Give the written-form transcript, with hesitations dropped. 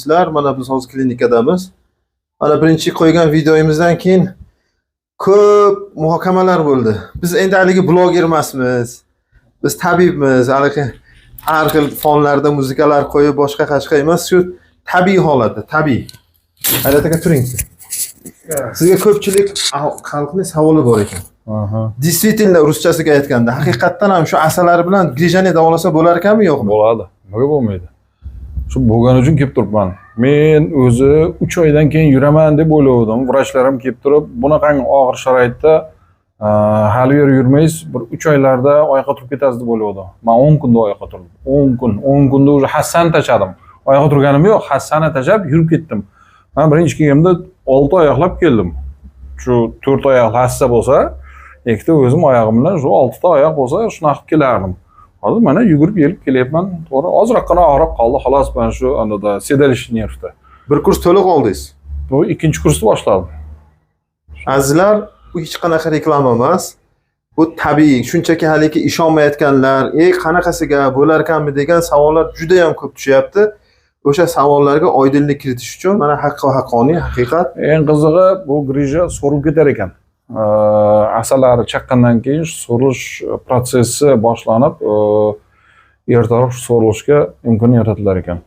izləyicilər, mana biz hozir klinikadamiz. Mana birinchi qo'ygan videomizdan keyin ko'p muhokamalar bo'ldi. Biz endi haligi bloger emasmiz. Biz tabibmiz. Har xil fonlarda muzikalar qo'yib boshqa qashqa emas, shu tabiiy holatda, tabiiy. Hayrat aka turing. Sizga ko'pchilik xalqning savoli bor ekan. Действительно ruschasiga aytganda, haqiqatdan ham shu asalari bilan grijani davolasa bo'lar ekanmi, yo'qmi? Bo'ladi. Nega bo'lmaydi? Shu bo'lgani uchun kelib turibman. Men o'zi 3 oydan keyin yuraman deb o'ylagandim. Vrachlarim kelib turib, bunaqangi og'ir sharoitda hali yurmaysiz, bir 3 oylarda oyoqqa turib ketasiz deb o'ylagandim. Men 10 kunda oyoqqa turdim. 10 kunda o'zi hassani tashadim. Oyoqqa turganim yo'q, hassani tashab yurib ketdim. Men birinchi kelganimda 6 oyoqlab keldim. Shu 4 oyoqli hassa bo'lsa, ikkita o'zim oyog'im bilan shu 6 ta oyoq bo'lsa, shunaqa qilib kelardim. Hozir mana yugurib kelib kelyapman. To'g'ri, ozroqgina og'rib qoldi, xolos men shu anada sedalish nervda. Bir kurs to'liq oldingiz. Bu ikkinchi kursni boshladim. Azizlar, bu hech qanaqa reklama emas. Bu tabiiy, shunchaki haligi ishonmayotganlar, qanaqasiga bo'lar ekanmi degan savollar juda ham ko'p tushyapti. O'sha savollarga oydinlik kiritish uchun mana haqqoniy, haqiqat. Eng qizig'i bu grija so'rilib ketar ekan. Asalari chaqqandan keyin so'rilish protsessi boshlanib, ertaroq so'rilishga imkon yaratilar ekan.